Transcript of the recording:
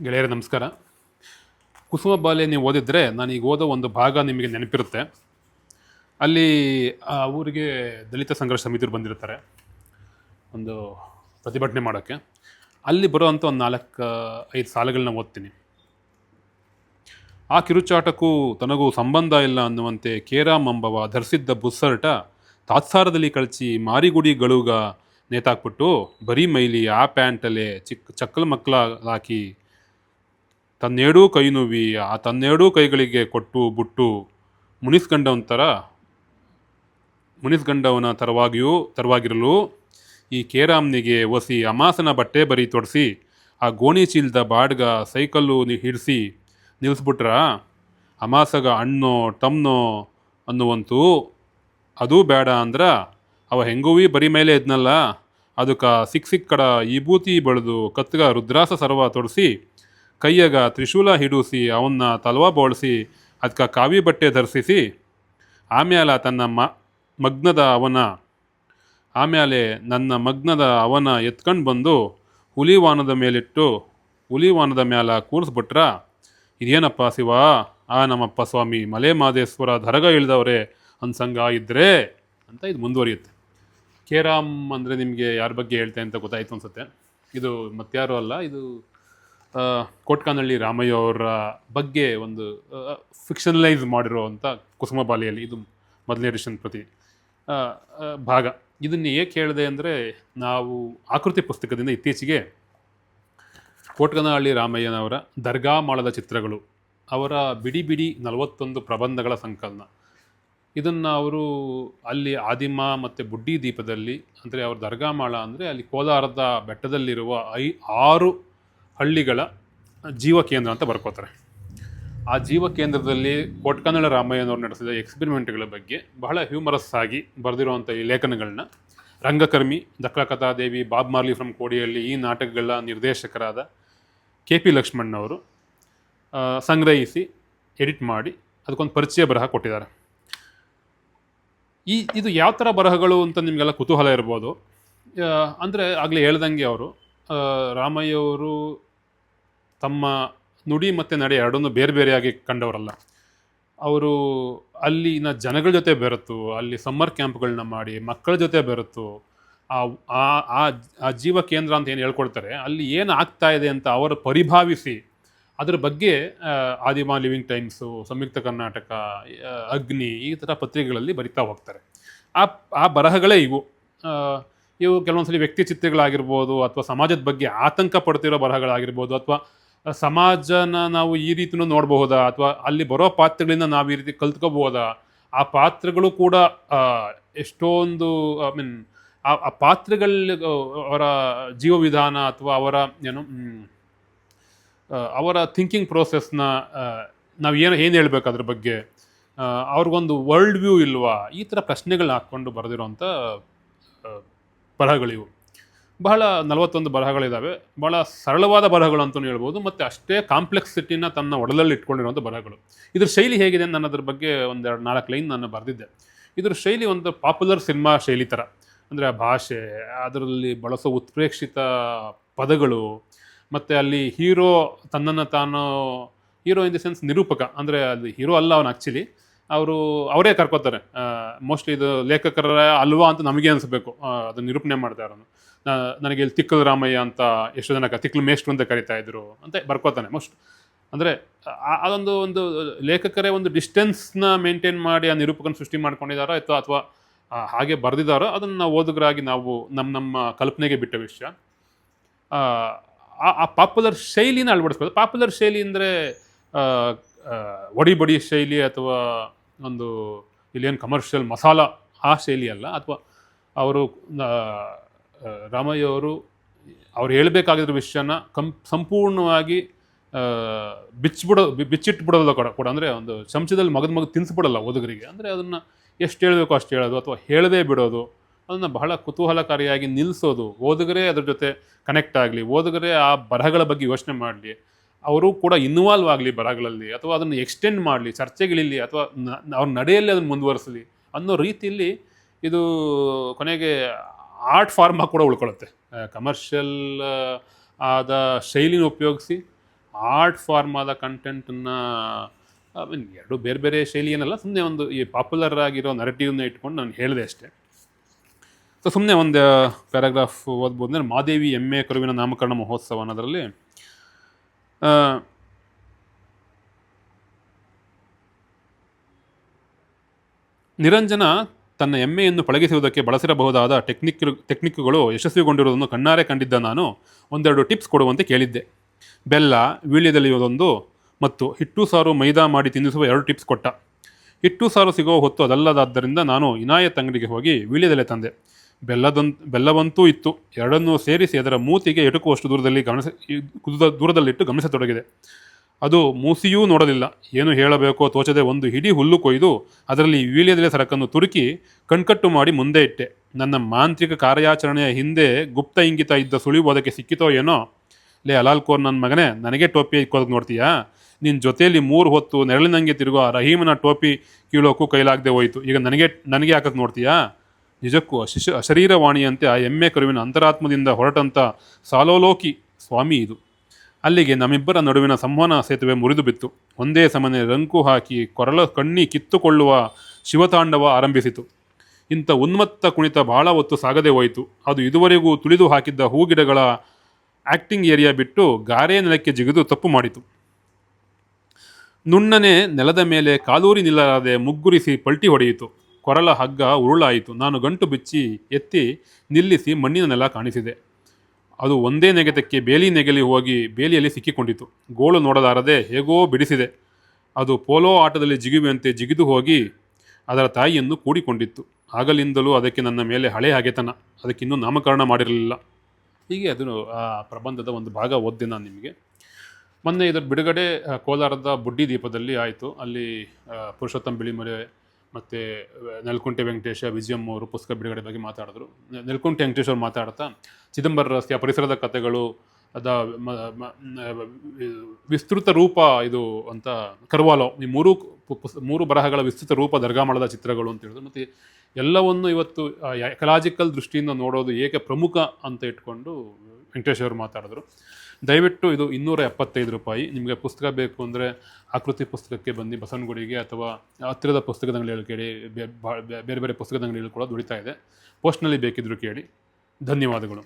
ಗೆಳೆಯರೇ ನಮಸ್ಕಾರ. ಕುಸುಮ ಬಾಲ್ಯ ನೀವು ಓದಿದ್ರೆ ನಾನೀಗ ಓದೋ ಒಂದು ಭಾಗ ನಿಮಗೆ ನೆನಪಿರುತ್ತೆ. ಅಲ್ಲಿ ಆ ಊರಿಗೆ ದಲಿತ ಸಂಘರ್ಷ ಸಮಿತಿಯರು ಬಂದಿರ್ತಾರೆ ಒಂದು ಪ್ರತಿಭಟನೆ ಮಾಡೋಕ್ಕೆ. ಅಲ್ಲಿ ಬರೋವಂಥ ಒಂದು 4-5 ಸಾಲುಗಳನ್ನ ಓದ್ತೀನಿ. ಆ ಕಿರುಚಾಟಕ್ಕೂ ತನಗೂ ಸಂಬಂಧ ಇಲ್ಲ ಅನ್ನುವಂತೆ ಕೇರಾಮ್ ಎಂಬವ ಧರಿಸಿದ್ದ ಬುಸ್ಸರ್ಟ ತಾತ್ಸಾರದಲ್ಲಿ ಕಳಚಿ ಮಾರಿಗುಡಿ ನೇತಾಕ್ಬಿಟ್ಟು ಬರೀ ಮೈಲಿ ಆ ಪ್ಯಾಂಟಲ್ಲೇ ಚಕ್ಕಲ ಮಕ್ಕಳ ಹಾಕಿ ತನ್ನೆರಡೂ ಕೈ ನುವ್ವಿ ಆ ತನ್ನೆರಡೂ ಕೈಗಳಿಗೆ ಕೊಟ್ಟು ಬುಟ್ಟು ಮುನಿಸ್ಗಂಡವನ ತರವಾಗಿರಲು ಈ ಕೇರಾಮ್ನಿಗೆ ಒಸಿ ಅಮಾಸನ ಬಟ್ಟೆ ಬರಿ ತೊಡಿಸಿ ಆ ಗೋಣಿ ಚೀಲ್ದ ಬಾಡ್ಗ ಸೈಕಲ್ಲು ಹಿಡಿಸಿ ನಿಲ್ಲಿಸ್ಬಿಟ್ರ ಅಮಾಸಗ ಹಣ್ಣೋ ಟಮ್ನೋ ಅನ್ನುವಂತೂ ಅದೂ ಬೇಡ ಅಂದ್ರ ಅವ ಹೆಂಗುವಿ ಬರಿ ಮೇಲೆ ಇದ್ನಲ್ಲ ಅದಕ್ಕೆ ಸಿಕ್ ಕಡ ವಿಭೂತಿ ಬೆಳೆದು ಕತ್ಗ ರುದ್ರಾಸ ಸರ್ವ ತೊಡಿಸಿ ಕೈಯಾಗ ತ್ರಿಶೂಲ ಹಿಡಿಸಿ ಅವನ್ನ ತಲ್ವಾ ಬೋಳಿಸಿ ಅದಕ್ಕೆ ಕಾವಿ ಬಟ್ಟೆ ಧರಿಸಿಸಿ ಆಮೇಲೆ ನನ್ನ ಮಗ್ನದ ಅವನ ಎತ್ಕೊಂಡು ಬಂದು ಹುಲಿವಾನದ ಮ್ಯಾಲ ಕೂರಿಸ್ಬಿಟ್ರ ಇದೇನಪ್ಪ ಶಿವ ಆ ನಮ್ಮಪ್ಪ ಸ್ವಾಮಿ ಮಲೆ ಮಾದೇಶ್ವರ ದರಗ ಇಳಿದವ್ರೆ ಅನ್ಸಂಗ ಇದ್ರೆ ಅಂತ ಇದು ಮುಂದುವರಿಯುತ್ತೆ. ಕೇರಾಮ್ ಅಂದರೆ ನಿಮಗೆ ಯಾರ ಬಗ್ಗೆ ಹೇಳ್ತೆ ಅಂತ ಗೊತ್ತಾಯ್ತು ಅನ್ಸುತ್ತೆ. ಇದು ಮತ್ತಾರೂ ಅಲ್ಲ, ಇದು ಕೋಟ್ಕಾನಹಳ್ಳಿ ರಾಮಯ್ಯ ಅವರ ಬಗ್ಗೆ ಒಂದು ಫಿಕ್ಷನಲೈಸ್ ಮಾಡಿರೋವಂಥ ಕುಸುಮ ಬಾಲಿಯಲ್ಲಿ ಇದು ಮೊದಲನೇ ಎಡಿಷನ್ ಭಾಗ. ಇದನ್ನು ಏಕೆ ಹೇಳಿದೆ ಅಂದರೆ, ನಾವು ಆಕೃತಿ ಪುಸ್ತಕದಿಂದ ಇತ್ತೀಚೆಗೆ ಕೋಟ್ಕನಹಳ್ಳಿ ರಾಮಯ್ಯನವರ ದರ್ಗಾ ಮಾಳದ ಚಿತ್ರಗಳು, ಅವರ ಬಿಡಿ 41 ಪ್ರಬಂಧಗಳ ಸಂಕಲನ, ಇದನ್ನು ಅವರು ಅಲ್ಲಿ ಆದಿಮ ಮತ್ತು ಬುಡ್ಡಿ ದೀಪದಲ್ಲಿ, ಅಂದರೆ ಅವ್ರ ದರ್ಗಾ ಮಾಳ ಅಂದರೆ ಅಲ್ಲಿ ಕೋಲಾರದ ಬೆಟ್ಟದಲ್ಲಿರುವ 6 ಹಳ್ಳಿಗಳ ಜೀವ ಕೇಂದ್ರ ಅಂತ ಬರ್ಕೋತಾರೆ. ಆ ಜೀವ ಕೇಂದ್ರದಲ್ಲಿ ಕೋಟ್ಕನಹಳ್ಳಿ ರಾಮಯ್ಯನವ್ರು ನಡೆಸಿದ ಎಕ್ಸ್ಪೆರಿಮೆಂಟ್ಗಳ ಬಗ್ಗೆ ಬಹಳ ಹ್ಯೂಮರಸ್ ಆಗಿ ಬರೆದಿರುವಂಥ ಈ ಲೇಖನಗಳನ್ನ ರಂಗಕರ್ಮಿ, ದಕ್ಕಲಕಥಾದೇವಿ, ಬಾಬ್ ಮಾರ್ಲಿ ಫ್ರಮ್ ಕೋಡಿಹಳ್ಳಿ ಈ ನಾಟಕಗಳ ನಿರ್ದೇಶಕರಾದ KP ಲಕ್ಷ್ಮಣ್ಣವರು ಸಂಗ್ರಹಿಸಿ ಎಡಿಟ್ ಮಾಡಿ ಅದಕ್ಕೊಂದು ಪರಿಚಯ ಬರಹ ಕೊಟ್ಟಿದ್ದಾರೆ. ಇದು ಯಾವ ಥರ ಬರಹಗಳು ಅಂತ ನಿಮಗೆಲ್ಲ ಕುತೂಹಲ ಇರ್ಬೋದು. ಅಂದರೆ ಆಗಲೇ ಹೇಳ್ದಂಗೆ ಅವರು ರಾಮಯ್ಯವರು ತಮ್ಮ ನುಡಿ ಮತ್ತು ನಡೆ ಎರಡನ್ನೂ ಬೇರೆ ಬೇರೆಯಾಗಿ ಕಂಡವರಲ್ಲ. ಅವರು ಅಲ್ಲಿನ ಜನಗಳ ಜೊತೆ ಬೆರೆತು, ಅಲ್ಲಿ ಸಮ್ಮರ್ ಕ್ಯಾಂಪ್ಗಳನ್ನ ಮಾಡಿ ಮಕ್ಕಳ ಜೊತೆ ಬೆರೆತು, ಆ ಜೀವ ಕೇಂದ್ರ ಅಂತ ಏನು ಹೇಳ್ಕೊಡ್ತಾರೆ ಅಲ್ಲಿ ಏನು ಆಗ್ತಾ ಇದೆ ಅಂತ ಅವರು ಪರಿಭಾವಿಸಿ ಅದ್ರ ಬಗ್ಗೆ ಆದಿಮ, ಲಿವಿಂಗ್ ಟೈಮ್ಸು, ಸಂಯುಕ್ತ ಕರ್ನಾಟಕ, ಅಗ್ನಿ ಈ ಥರ ಪತ್ರಿಕೆಗಳಲ್ಲಿ ಬರಿತಾ ಹೋಗ್ತಾರೆ. ಆ ಬರಹಗಳೇ ಇವು ಕೆಲವೊಂದ್ಸಲಿ ವ್ಯಕ್ತಿ ಚಿತ್ರಗಳಾಗಿರ್ಬೋದು, ಅಥವಾ ಸಮಾಜದ ಬಗ್ಗೆ ಆತಂಕ ಪಡ್ತಿರೋ ಬರಹಗಳಾಗಿರ್ಬೋದು, ಅಥವಾ ಸಮಾಜನ ನಾವು ಈ ರೀತಿಯೂ ನೋಡಬಹುದಾ, ಅಥವಾ ಅಲ್ಲಿ ಬರೋ ಪಾತ್ರಗಳಿಂದ ನಾವು ಈ ರೀತಿ ಕಲ್ತ್ಕೋಬಹುದಾ, ಆ ಪಾತ್ರಗಳು ಕೂಡ ಎಷ್ಟೊಂದು ಆ ಪಾತ್ರಗಳ ಅವರ ಜೀವ ವಿಧಾನ ಅಥವಾ ಅವರ ಥಿಂಕಿಂಗ್ ಪ್ರೋಸೆಸ್ನ ನಾವು ಏನು ಹೇಳ್ಬೇಕು ಅದ್ರ ಬಗ್ಗೆ, ಅವ್ರಿಗೊಂದು ವರ್ಲ್ಡ್ ವ್ಯೂ ಇಲ್ವಾ, ಈ ಥರ ಪ್ರಶ್ನೆಗಳನ್ನ ಹಾಕ್ಕೊಂಡು ಬರೆದಿರೋಂಥ ಬರಹಗಳಿವು. ಬಹಳ 41 ಬರಹಗಳಿದ್ದಾವೆ. ಬಹಳ ಸರಳವಾದ ಬರಹಗಳು ಅಂತಲೂ ಹೇಳ್ಬೋದು, ಮತ್ತು ಅಷ್ಟೇ ಕಾಂಪ್ಲೆಕ್ಸಿಟಿನ ತನ್ನ ಒಡಲಲ್ಲಿ ಇಟ್ಕೊಂಡಿರುವಂಥ ಬರಹಗಳು. ಇದ್ರ ಶೈಲಿ ಹೇಗಿದೆ, ನಾನು ಅದ್ರ ಬಗ್ಗೆ 1-2-4 ಲೈನ್ ನಾನು ಬರೆದಿದ್ದೆ. ಇದ್ರ ಶೈಲಿ ಒಂದು ಪಾಪ್ಯುಲರ್ ಸಿನಿಮಾ ಶೈಲಿ ಥರ. ಅಂದರೆ ಆ ಭಾಷೆ, ಅದರಲ್ಲಿ ಬಳಸೋ ಉತ್ಪ್ರೇಕ್ಷಿತ ಪದಗಳು, ಮತ್ತು ಅಲ್ಲಿ ಹೀರೋ ತನ್ನನ್ನು ತಾನು, ಹೀರೋ ಇನ್ ದಿ ಸೆನ್ಸ್ ನಿರೂಪಕ, ಅಂದರೆ ಅಲ್ಲಿ ಹೀರೋ ಅಲ್ಲ ಅವನು ಆ್ಯಕ್ಚುಲಿ, ಅವರೇ ಕರ್ಕೋತಾರೆ. ಮೋಸ್ಟ್ಲಿ ಇದು ಲೇಖಕರ ಅಲ್ವಾ ಅಂತ ನಮಗೆ ಅನಿಸ್ಬೇಕು ಅದನ್ನು ನಿರೂಪಣೆ ಮಾಡ್ತಾ ಇರೋನು. ನನಗೆ ಇಲ್ಲಿ ತಿಕ್ಕಲ ರಾಮಯ್ಯ ಅಂತ ಎಷ್ಟೋ ಜನ ತಿಕ್ಕಲು ಮೇಷ್ಟ್ರು ಅಂತ ಕರಿತಾ ಇದ್ರು ಅಂತ ಬರ್ಕೋತಾನೆ ಮೋಸ್ಟ್. ಅಂದರೆ ಒಂದು ಲೇಖಕರೇ ಒಂದು ಡಿಸ್ಟೆನ್ಸ್ನ ಮೇಂಟೈನ್ ಮಾಡಿ ಆ ನಿರೂಪಕನ ಸೃಷ್ಟಿ ಮಾಡ್ಕೊಂಡಿದ್ದಾರೋ ಅಥವಾ ಹಾಗೆ ಬರೆದಿದ್ದಾರೋ ಅದನ್ನು ನಾವು ಓದುಗರಾಗಿ ನಾವು ನಮ್ಮ ಕಲ್ಪನೆಗೆ ಬಿಟ್ಟ ವಿಷಯ. ಆ ಪಾಪ್ಯುಲರ್ ಶೈಲಿನ ಅಳವಡಿಸ್ಬೋದು. ಪಾಪ್ಯುಲರ್ ಶೈಲಿ ಅಂದರೆ ಒಡಿ ಶೈಲಿ, ಅಥವಾ ಒಂದು ಇಲ್ಲೇನು ಕಮರ್ಷಿಯಲ್ ಮಸಾಲ ಆ ಶೈಲಿ ಅಲ್ಲ. ಅಥವಾ ಅವರು ರಾಮಯ್ಯ ಅವ್ರು ಹೇಳಬೇಕಾಗಿರೋ ವಿಷಯನ ಸಂಪೂರ್ಣವಾಗಿ ಬಿಚ್ಚಿಟ್ಬಿಡೋಲ್ಲ ಕೂಡ. ಅಂದರೆ ಒಂದು ಚಮಚದಲ್ಲಿ ಮಗದ ತಿನ್ನಿಸ್ಬಿಡಲ್ಲ ಓದುಗರಿಗೆ. ಅಂದರೆ ಅದನ್ನು ಎಷ್ಟು ಹೇಳಬೇಕು ಅಷ್ಟು ಹೇಳೋದು, ಅಥವಾ ಹೇಳದೇ ಬಿಡೋದು, ಅದನ್ನು ಬಹಳ ಕುತೂಹಲಕಾರಿಯಾಗಿ ನಿಲ್ಲಿಸೋದು, ಓದುಗರೇ ಅದ್ರ ಜೊತೆ ಕನೆಕ್ಟ್ ಆಗಲಿ, ಓದುಗರೇ ಆ ಬರಹಗಳ ಬಗ್ಗೆ ಯೋಚನೆ ಮಾಡಲಿ, ಅವರು ಕೂಡ ಇನ್ವಾಲ್ವ್ ಆಗಲಿ ಬರಹಗಳಲ್ಲಿ, ಅಥವಾ ಅದನ್ನು ಎಕ್ಸ್ಟೆಂಡ್ ಮಾಡಲಿ, ಚರ್ಚೆಗಳಿಲ್ಲಿ, ಅಥವಾ ಅವ್ರ ನಡೆಯಲ್ಲಿ ಅದನ್ನು ಮುಂದುವರಿಸಲಿ ಅನ್ನೋ ರೀತಿಯಲ್ಲಿ ಇದು ಕೊನೆಗೆ ಆರ್ಟ್ ಫಾರ್ಮಾಗಿ ಕೂಡ ಉಳ್ಕೊಳ್ಳುತ್ತೆ. ಕಮರ್ಷಿಯಲ್ ಆದ ಶೈಲಿನ ಉಪಯೋಗಿಸಿ ಆರ್ಟ್ ಫಾರ್ಮ್ ಆದ ಕಂಟೆಂಟನ್ನು ಎರಡು ಬೇರೆ ಬೇರೆ ಶೈಲಿ ಏನಲ್ಲ, ಸುಮ್ಮನೆ ಒಂದು ಈ ಪಾಪ್ಯುಲರ್ ಆಗಿರೋ ನರೇಟಿವ್ನ ಇಟ್ಕೊಂಡು ನಾನು ಹೇಳಿದೆ ಅಷ್ಟೇ. ಸೊ ಸುಮ್ಮನೆ ಒಂದು ಪ್ಯಾರಾಗ್ರಾಫ್ ಓದ್ಬೋದು. ಅಂದರೆ ಮಾದೇವಿ ಎಮ್ಮೆ ಕರುವಿನ ನಾಮಕರಣ ಮಹೋತ್ಸವ ಅನ್ನೋದರಲ್ಲಿ ನಿರಂಜನ ತನ್ನ ಎಮ್ಮೆಯನ್ನು ಪಳಗಿಸುವುದಕ್ಕೆ ಬಳಸಿರಬಹುದಾದ ಟೆಕ್ನಿಕ್ಗಳು ಯಶಸ್ವಿಗೊಂಡಿರುವುದನ್ನು ಕಣ್ಣಾರೆ ಕಂಡಿದ್ದ ನಾನು ಒಂದೆರಡು ಟಿಪ್ಸ್ ಕೊಡುವಂತೆ ಕೇಳಿದ್ದೆ. ಬೆಲ್ಲ, ವೀಳ್ಯದೆಲೆಯುವುದೊಂದು ಮತ್ತು ಹಿಟ್ಟು ಸಾರು ಮೈದಾ ಮಾಡಿ ತಿನ್ನಿಸುವ 2 ಟಿಪ್ಸ್ ಕೊಟ್ಟ. ಹಿಟ್ಟು ಸಾರು ಸಿಗುವ ಹೊತ್ತು ಅದಲ್ಲದಾದ್ದರಿಂದ ನಾನು ಇನಾಯತ್ ಅಂಗಡಿಗೆ ಹೋಗಿ ವೀಳ್ಯದೆಲೆ ತಂದೆ. ಬೆಲ್ಲವಂತೂ ಇತ್ತು. ಎರಡನ್ನೂ ಸೇರಿಸಿ ಅದರ ಮೂತಿಗೆ ಎಟುಕುವಷ್ಟು ದೂರದಲ್ಲಿಟ್ಟು ಗಮನಿಸತೊಡಗಿದೆ. ಅದು ಮೂಸಿಯೂ ನೋಡಲಿಲ್ಲ. ಏನು ಹೇಳಬೇಕೋ ತೋಚದೆ ಒಂದು ಹಿಡಿ ಹುಲ್ಲು ಕೊಯ್ದು ಅದರಲ್ಲಿ ವೀಳ್ಯದೆಲೆ ಸರಕನ್ನು ತುರುಕಿ ಕಣ್ಕಟ್ಟು ಮಾಡಿ ಮುಂದೆ ಇಟ್ಟೆ. ನನ್ನ ಮಾಂತ್ರಿಕ ಕಾರ್ಯಾಚರಣೆಯ ಹಿಂದೆ ಗುಪ್ತ ಇಂಗಿತ ಇದ್ದ ಸುಳಿವು ಅದಕ್ಕೆ ಸಿಕ್ಕಿತೋ ಏನೋ. ಲೇ ಅಲಾಲ್ಕೋರ್ ನನ್ನ ಮಗನೇ, ನನಗೆ ಟೋಪಿ ಇಕ್ಕೋದಕ್ಕೆ ನೋಡ್ತೀಯಾ? ನಿನ್ನ ಜೊತೆಯಲ್ಲಿ 3 ಹೊತ್ತು ನೆರಳಿನಂಗೆ ತಿರುಗೋ ರಹೀಮನ ಟೋಪಿ ಕೀಳೋಕ್ಕೂ ಕೈಲಾಗದೆ ಹೋಯಿತು. ಈಗ ನನಗೆ ಹಾಕಕ್ಕೆ ನೋಡ್ತೀಯಾ? ನಿಜಕ್ಕೂ ಅಶರೀರವಾಣಿಯಂತೆ ಆ ಎಮ್ಮೆ ಕರುವಿನ ಅಂತರಾತ್ಮದಿಂದ ಹೊರಟಂಥ ಸಾಲೋಲೋಕಿ ಸ್ವಾಮಿ ಇದು. ಅಲ್ಲಿಗೆ ನಮ್ಮಿಬ್ಬರ ನಡುವಿನ ಸಂವಹನ ಸೇತುವೆ ಮುರಿದು ಬಿತ್ತು. ಒಂದೇ ಸಮನೆ ರಂಕು ಹಾಕಿ ಕಣ್ಣಿ ಕಿತ್ತುಕೊಳ್ಳುವ ಶಿವತಾಂಡವ ಆರಂಭಿಸಿತು. ಇಂಥ ಉನ್ಮತ್ತ ಕುಣಿತ ಬಹಳ ಹೊತ್ತು ಸಾಗದೆ ಹೋಯಿತು. ಅದು ಇದುವರೆಗೂ ತುಳಿದು ಹಾಕಿದ್ದ ಹೂಗಿಡಗಳ ಆಕ್ಟಿಂಗ್ ಏರಿಯಾ ಬಿಟ್ಟು ಗಾರೆ ನೆಲಕ್ಕೆ ಜಿಗಿದು ತಪ್ಪು ಮಾಡಿತು. ನುಣ್ಣನೆ ನೆಲದ ಮೇಲೆ ಕಾಲೂರಿ ನಿಲ್ಲದೆ ಮುಗ್ಗುರಿಸಿ ಪಲ್ಟಿ ಹೊಡೆಯಿತು. ಕೊರಳ ಹಗ್ಗ ಉರುಳಾಯಿತು. ನಾನು ಗಂಟು ಬಿಚ್ಚಿ ಎತ್ತಿ ನಿಲ್ಲಿಸಿ ಮಣ್ಣಿನ ನೆಲ ಕಾಣಿಸಿದೆ. ಅದು ಒಂದೇ ನೆಗೆತಕ್ಕೆ ಬೇಲಿ ನೆಗೆಲಿ ಹೋಗಿ ಬೇಲಿಯಲ್ಲಿ ಸಿಕ್ಕಿಕೊಂಡಿತು. ಗೋಳು ನೋಡಲಾರದೆ ಹೇಗೋ ಬಿಡಿಸಿದೆ. ಅದು ಪೋಲೋ ಆಟದಲ್ಲಿ ಜಿಗುವಂತೆ ಜಿಗಿದು ಹೋಗಿ ಅದರ ತಾಯಿಯನ್ನು ಕೂಡಿಕೊಂಡಿತ್ತು. ಆಗಲಿಂದಲೂ ಅದಕ್ಕೆ ನನ್ನ ಮೇಲೆ ಹಳೆ ಹಗೆತನ. ಅದಕ್ಕಿನ್ನೂ ನಾಮಕರಣ ಮಾಡಿರಲಿಲ್ಲ. ಹೀಗೆ ಅದು ಆ ಪ್ರಬಂಧದ ಒಂದು ಭಾಗ ಓದ್ದೆ ನಾನು ನಿಮಗೆ. ಮೊನ್ನೆ ಇದರ ಬಿಡುಗಡೆ ಕೋಲಾರದ ಬುಡ್ಡಿ ದೀಪದಲ್ಲಿ ಆಯಿತು. ಅಲ್ಲಿ ಪುರುಷೋತ್ತಮ ಬಿಳಿಮಲೆ ಮತ್ತು ನೆಲಕುಂಟೆ ವೆಂಕಟೇಶ ವಿಜಯಂ ಅವರು ಪುಸ್ತಕ ಬಿಡುಗಡೆ ಬಗ್ಗೆ ಮಾತಾಡಿದ್ರು. ನೆಲಕುಂಟೆ ವೆಂಕಟೇಶ್ ಅವರು ಮಾತಾಡ್ತಾ ಚಿದಂಬರ ರಸ್ತೆಯ ಪರಿಸರದ ಕಥೆಗಳು ಅದ ವಿಸ್ತೃತ ರೂಪ ಇದು ಅಂತ ಕರ್ವಾಲೋ, ಈ ಮೂರು ಬರಹಗಳ ವಿಸ್ತೃತ ರೂಪ ದರ್ಗಾಮಳದ ಚಿತ್ರಗಳು ಅಂತ ಹೇಳಿದ್ರು. ಮತ್ತು ಎಲ್ಲವನ್ನು ಇವತ್ತು ಎಕಲಾಜಿಕಲ್ ದೃಷ್ಟಿಯಿಂದ ನೋಡೋದು ಏಕೆ ಪ್ರಮುಖ ಅಂತ ಇಟ್ಕೊಂಡು ವೆಂಕಟೇಶ್ ಅವರು ಮಾತಾಡಿದ್ರು. ದಯವಿಟ್ಟು ಇದು 275 ರೂಪಾಯಿ. ನಿಮಗೆ ಪುಸ್ತಕ ಬೇಕು ಅಂದರೆ ಆಕೃತಿ ಪುಸ್ತಕಕ್ಕೆ ಬನ್ನಿ ಬಸವನಗುಡಿಗೆ, ಅಥವಾ ಹತ್ತಿರದ ಪುಸ್ತಕದ ಅಂಗಡಿಯಲ್ಲಿ ಕೇಳಿ. ಬೇರೆ ಬೇರೆ ಪುಸ್ತಕದ ಅಂಗಡಿಗಳು ಕೂಡ ದುಡಿತಾ ಇದೆ. ಪೋಸ್ಟ್ನಲ್ಲಿ ಬೇಕಿದ್ದರೂ ಕೇಳಿ. ಧನ್ಯವಾದಗಳು.